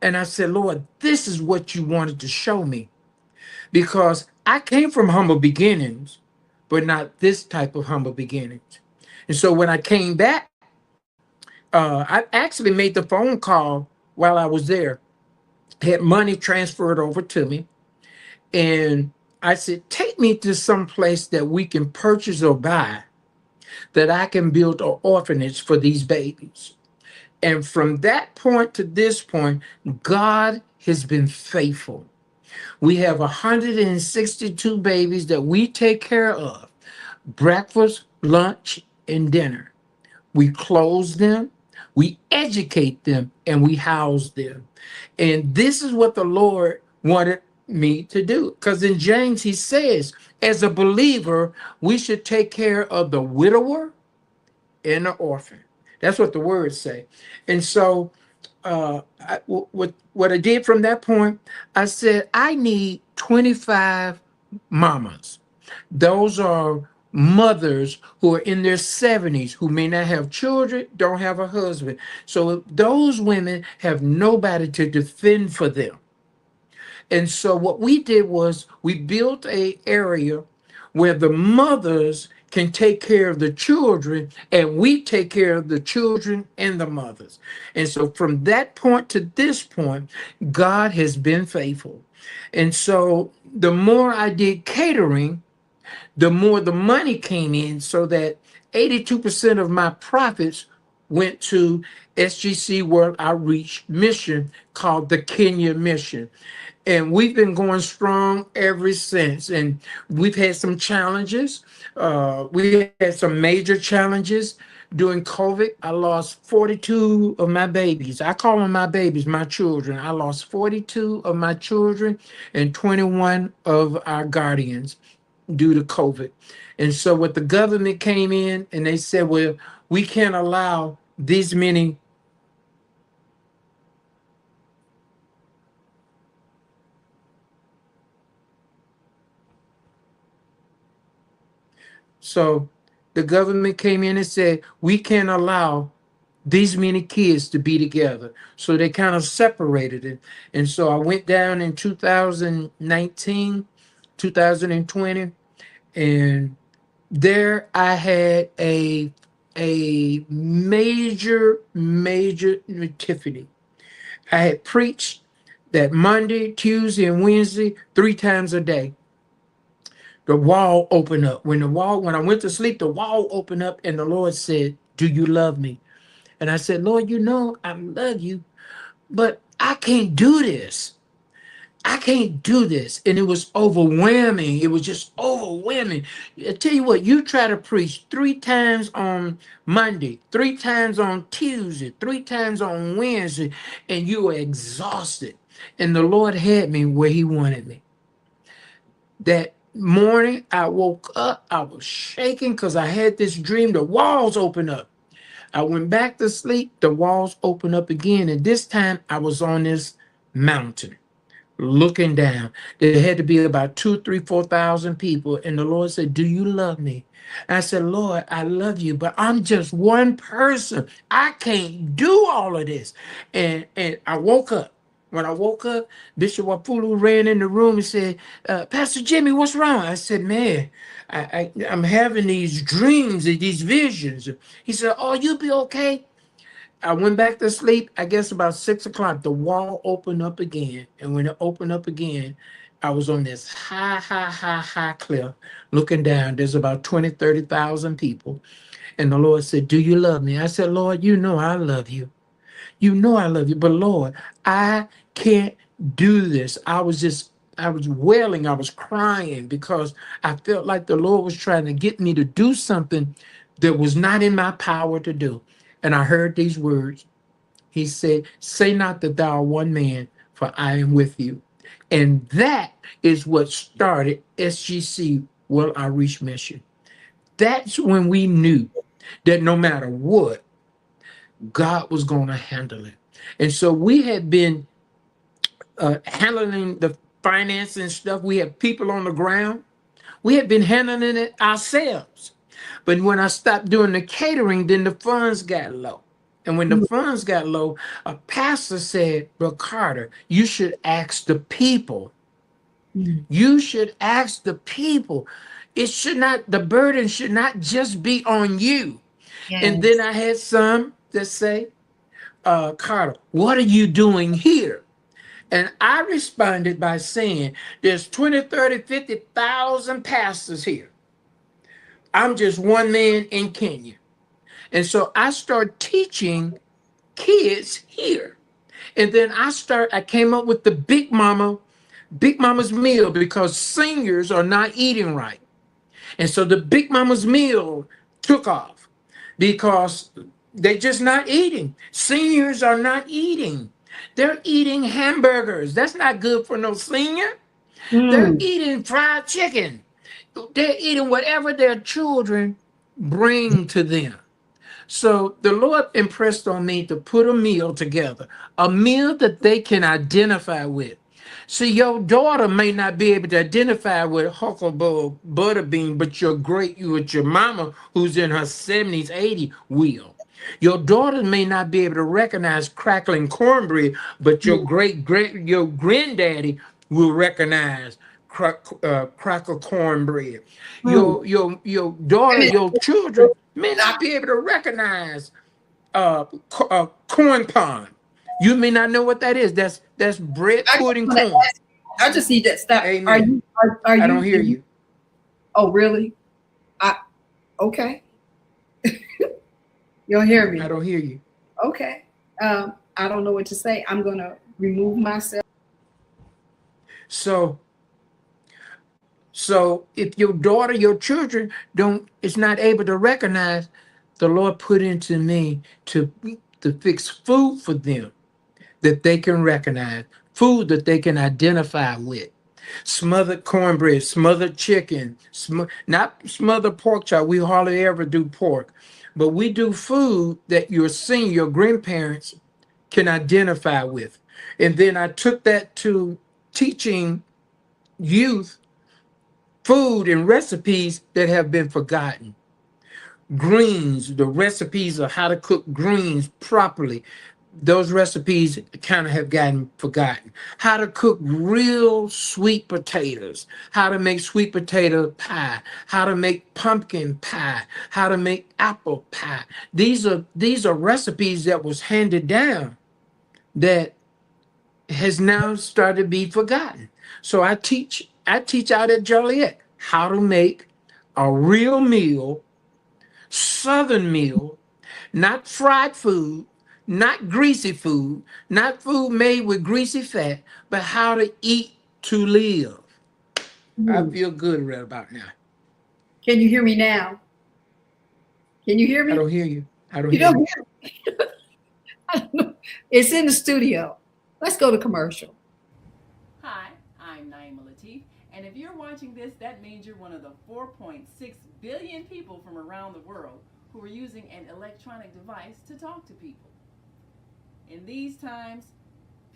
And I said, Lord, this is what you wanted to show me. Because I came from humble beginnings, but not this type of humble beginnings. And so when I came back, I actually made the phone call while I was there, had money transferred over to me. And I said, take me to some place that we can purchase or buy that I can build an orphanage for these babies. And from that point to this point, God has been faithful. We have 162 babies that we take care of, breakfast, lunch, and dinner. We clothe them, we educate them, and we house them. And this is what the Lord wanted me to do. Because in James, he says, as a believer, we should take care of the widower and the orphan. That's what the words say. And so what I did from that point, I said, I need 25 mamas. Those are mothers who are in their 70s who may not have children, don't have a husband. So those women have nobody to defend for them. And so what we did was we built a area where the mothers can take care of the children, and we take care of the children and the mothers. And so from that point to this point, God has been faithful. And so the more I did catering, the more the money came in, so that 82% of my profits went to SGC World Outreach Mission called the Kenya Mission. And we've been going strong ever since. And we've had some challenges. We had some major challenges. During COVID, I lost 42 of my babies. I call them my babies, my children. I lost 42 of my children and 21 of our guardians due to COVID. And so what the government came in and they said, well, we can't allow these many. So the government came in and said, we can't allow these many kids to be together. So they kind of separated it. And so I went down in 2019, 2020, and there I had a major nativity. I had preached that Monday, Tuesday, and Wednesday 3 times a day. The wall opened up. When I went to sleep, the wall opened up, and the Lord said, do you love me? And I said, Lord, you know I love you, but I can't do this. I can't do this. And it was overwhelming. It was just overwhelming. I tell you what, you try to preach 3 times on Monday, 3 times on Tuesday, 3 times on Wednesday, and you are exhausted. And the Lord had me where he wanted me. That morning, I woke up, I was shaking because I had this dream, the walls opened up. I went back to sleep, the walls opened up again, and this time I was on this mountain looking down. There had to be about 2, 3, 4,000 people. And the Lord said, do you love me? I said, Lord, I love you, but I'm just one person. I can't do all of this. And I woke up. When I woke up, Bishop Wafulu ran in the room and said, Pastor Jimmy, what's wrong? I said, man, I'm having these dreams and these visions. He said, oh, you'll be okay. I went back to sleep. I guess about 6 o'clock, the wall opened up again. And when it opened up again, I was on this high cliff looking down. There's about 20, 30,000 people. And the Lord said, do you love me? I said, Lord, you know I love you. You know I love you. But Lord, I can't do this. was wailing, I was crying because I felt like the Lord was trying to get me to do something that was not in my power to do. And I heard these words. He said, "Say not that thou art one man, for I am with you." And that is what started SGC Will I Reach Mission. That's when we knew that no matter what, God was going to handle it. And so we had been handling the financing stuff. We had people on the ground. We had been handling it ourselves. But when I stopped doing the catering, then the funds got low. And when the funds got low, a pastor said, "Brother Carter, you should ask the people. You should ask the people. It should not, the burden should not just be on you." And then Yes. I had some that say, "Carter, what are you doing here?" And I responded by saying, "There's 20, 30, 50,000 pastors here. I'm just one man in Kenya." And so I started teaching kids here. And then I came up with the Big Mama's meal, because seniors are not eating right. And so the Big Mama's meal took off because they're just not eating. Seniors are not eating. They're eating hamburgers. That's not good for no senior. They're Mm. eating fried chicken. They're eating whatever their children bring to them. So the Lord impressed on me to put a meal together, a meal that they can identify with. See, your daughter may not be able to identify with Huckleberry Butterbean, but with your mama who's in her 70s, 80s will. Your daughter may not be able to recognize crackling cornbread, but your granddaddy will recognize cracker cornbread. Mm. Your daughter, Wait your a children may minute. not be able to recognize corn pond. You may not know what that is. That's bread I just pudding want to corn. ask. I just need that stop. Are Amen. you? Are I don't you? hear you. Oh, really? I. Okay. You'll hear I me. don't hear you. Okay. I don't know what to say. I'm gonna remove myself. So so if your daughter, your children don't is not able to recognize, the Lord put into me to fix food for them that they can recognize, food that they can identify with. Smothered cornbread, smothered chicken, not smothered pork chop. We hardly ever do pork, but we do food that your senior, your grandparents can identify with. And then I took that to teaching youth food and recipes that have been forgotten. Greens, the recipes of how to cook greens properly, those recipes kind of have gotten forgotten. How to cook real sweet potatoes, how to make sweet potato pie, how to make pumpkin pie, how to make apple pie. These are recipes that was handed down that has now started to be forgotten. So I teach out at Joliet how to make a real meal, southern meal, not fried food, not greasy food, not food made with greasy fat, but how to eat to live. I Hmm. feel good right about now. Can you hear me now? Can you hear I me? don't hear you. I don't You hear don't you. hear me. I don't know. It's in the studio. Let's go to commercial. Hi, I'm Naima Latif, and if you're watching this, that means you're one of the 4.6 billion people from around the world who are using an electronic device to talk to people. In these times,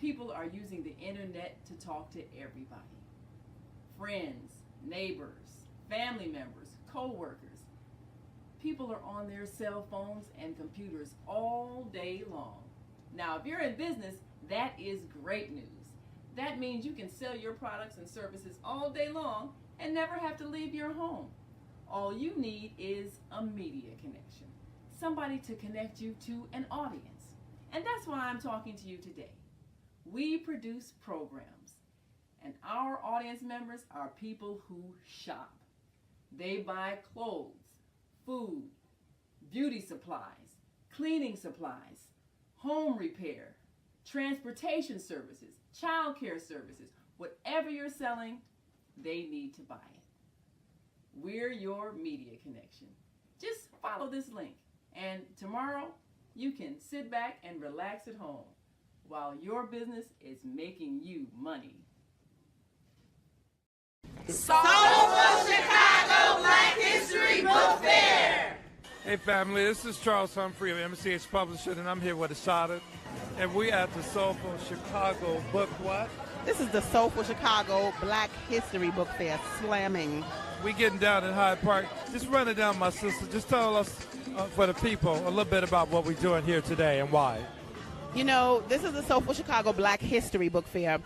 people are using the internet to talk to everybody. Friends, neighbors, family members, co-workers. People are on their cell phones and computers all day long. Now, if you're in business, that is great news. That means you can sell your products and services all day long and never have to leave your home. All you need is a media connection, somebody to connect you to an audience. And that's why I'm talking to you today. We produce programs, and our audience members are people who shop. They buy clothes, food, beauty supplies, cleaning supplies, home repair, transportation services, child care services, Whatever you're selling, they need to buy it. We're your media connection. Just follow this link, and tomorrow you can sit back and relax at home while your business is making you money. Soulful Chicago Black History Book Fair. Hey family, this is Charles Humphrey of MCH Publishing, and I'm here with Asada, and we at the Soulful Chicago Book what? This is the Soulful Chicago Black History Book Fair, slamming. We getting down in Hyde Park. Just run it down, my sister. Just tell us, for the people, a little bit about what we're doing here today and why. You know, this is the Soulful Chicago Black History Book Fair,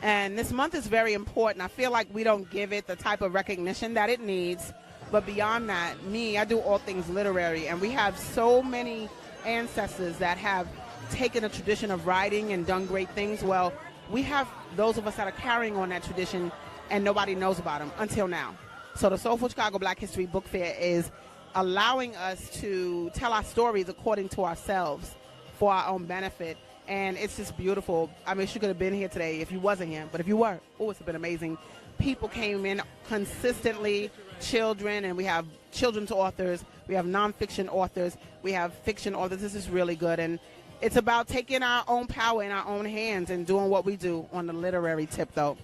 and this month is very important. I feel like we don't give it the type of recognition that it needs, but beyond that, I do all things literary, and we have so many ancestors that have taken a tradition of writing and done great things. Well, we have those of us that are carrying on that tradition, and nobody knows about them until now. So the Soulful Chicago Black History Book Fair is allowing us to tell our stories according to ourselves for our own benefit. And it's just beautiful. I mean, she could have been here today if you wasn't here, but if you were, it's been amazing. People came in consistently, children, and we have children's authors, we have nonfiction authors, we have fiction authors. This is really good. And it's about taking our own power in our own hands and doing what we do on the literary tip, though.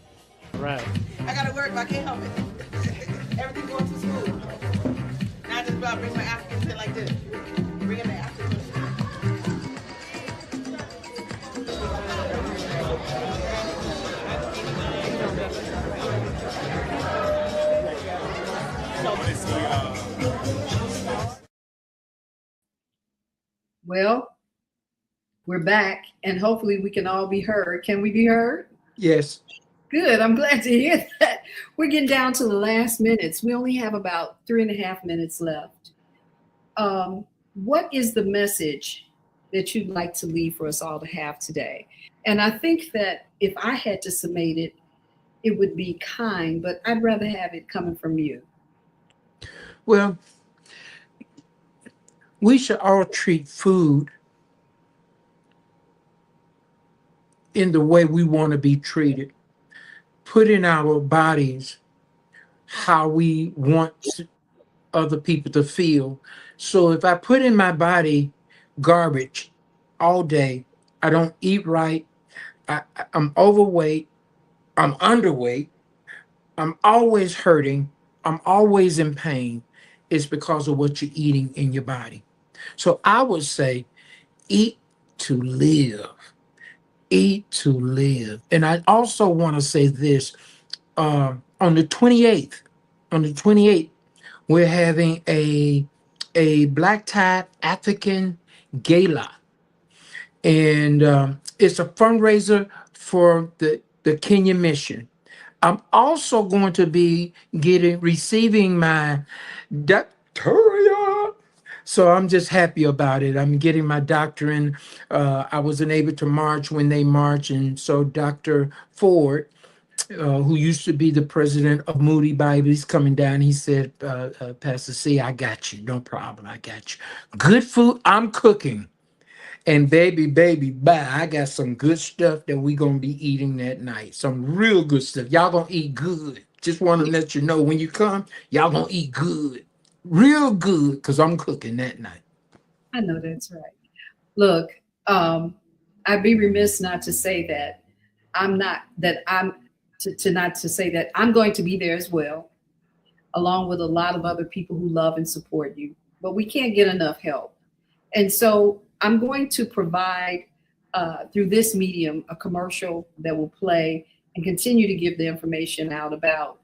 Right. I got to work, but I can't help it. Everything going to school. Now I just about bring my African shit like this. Bring in the African shit. Well, we're back, and hopefully we can all be heard. Can we be heard? Yes. Good. I'm glad to hear that. We're getting down to the last minutes. We only have about 3.5 minutes left. What is the message that you'd like to leave for us all to have today? And I think that if I had to summate it, it would be kind, but I'd rather have it coming from you. Well, we should all treat food in the way we want to be treated. Put in our bodies how we want other people to feel. So if I put in my body garbage all day, I don't eat right, I'm overweight, I'm underweight, I'm always hurting, I'm always in pain, it's because of what you're eating in your body. So I would say, eat to live. Eat to live. And I also want to say this, on the 28th, we're having a black tie African gala. And it's a fundraiser for the Kenya mission. I'm also going to be receiving my doctorate. So I'm just happy about it. I'm getting my doctorate. I wasn't able to march when they marched. And so Dr. Ford, who used to be the president of Moody Bible, he's coming down. He said, Pastor C, I got you. No problem. I got you. Good food. I'm cooking. And baby, bye. I got some good stuff that we going to be eating that night. Some real good stuff. Y'all going to eat good. Just want to let you know when you come, y'all going to eat good. Real good, because I'm cooking that night. I know that's right. Look, I'd be remiss not to say that I'm going to be there as well, along with a lot of other people who love and support you. But we can't get enough help. And so I'm going to provide through this medium a commercial that will play and continue to give the information out about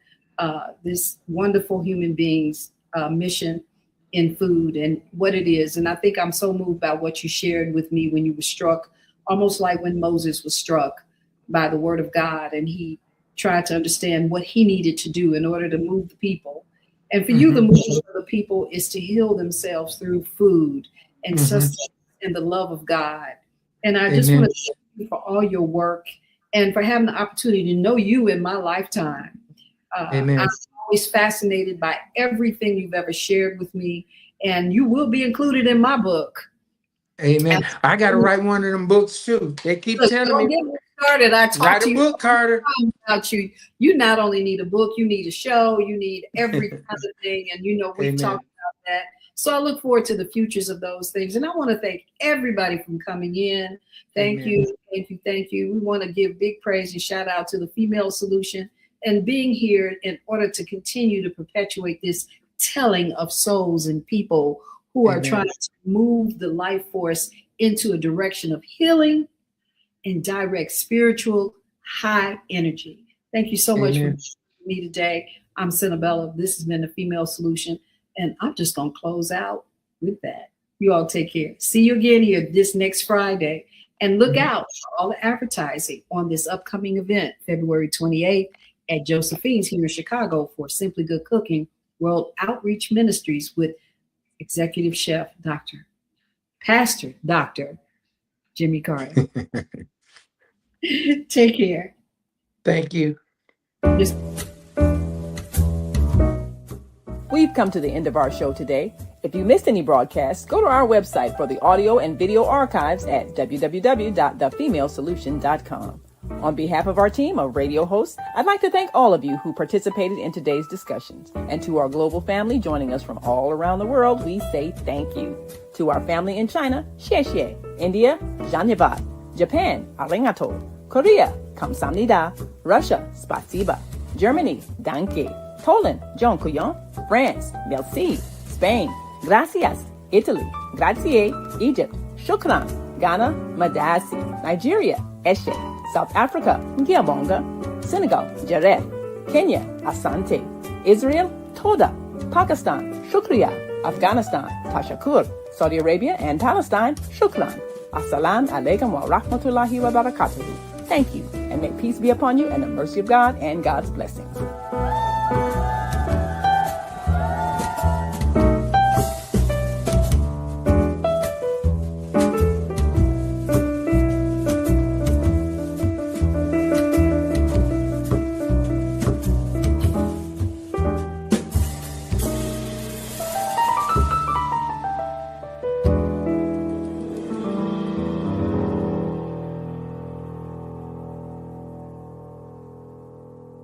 this wonderful human being's mission in food and what it is. And I think I'm so moved by what you shared with me when you were struck, almost like when Moses was struck by the word of God, and he tried to understand what he needed to do in order to move the people. And for you, the movement of the people is to heal themselves through food and sustenance and the love of God. And I just want to thank you for all your work and for having the opportunity to know you in my lifetime. Amen. I'm always fascinated by everything you've ever shared with me, and you will be included in my book. Amen. I got to write one of them books too. They keep Look, telling don't me, get me started. I talk write to a you book, Carter. about you. You not only need a book, you need a show, you need every kind of thing. And we've talked about that. So I look forward to the futures of those things. And I want to thank everybody from coming in. Thank you. We want to give big praise and shout out to the Female Solution and being here in order to continue to perpetuate this telling of souls and people who are trying to move the life force into a direction of healing and direct spiritual high energy. Thank you so much for being with me today. I'm Senabella. This has been the Female Solution. And I'm just going to close out with that. You all take care. See you again here this next Friday. And look out for all the advertising on this upcoming event, February 28th at Josephine's here in Chicago for Simply Good Cooking World Outreach Ministries with Executive Chef, Pastor Dr. Jimmy Carter. Take care. Thank you. We've come to the end of our show today. If you missed any broadcasts, go to our website for the audio and video archives at www.thefemalesolution.com. On behalf of our team of radio hosts, I'd like to thank all of you who participated in today's discussions. And to our global family joining us from all around the world, we say thank you. To our family in China, xie xie. India, Dhanyavad. Japan, arigato. Korea, kamsamnida. Russia, spasiba. Germany, danke. Poland, dziękuję. France, merci. Spain, gracias. Italy, grazie. Egypt, shukran. Ghana, madasi. Nigeria, eshe. South Africa, ngiyabonga. Senegal, jaref. Kenya, asante. Israel, toda. Pakistan, shukriya. Afghanistan, tashakur. Saudi Arabia and Palestine, shukran. Assalamu alaikum wa rahmatullahi wa barakatuhu. Thank you, and may peace be upon you and the mercy of God and God's blessings.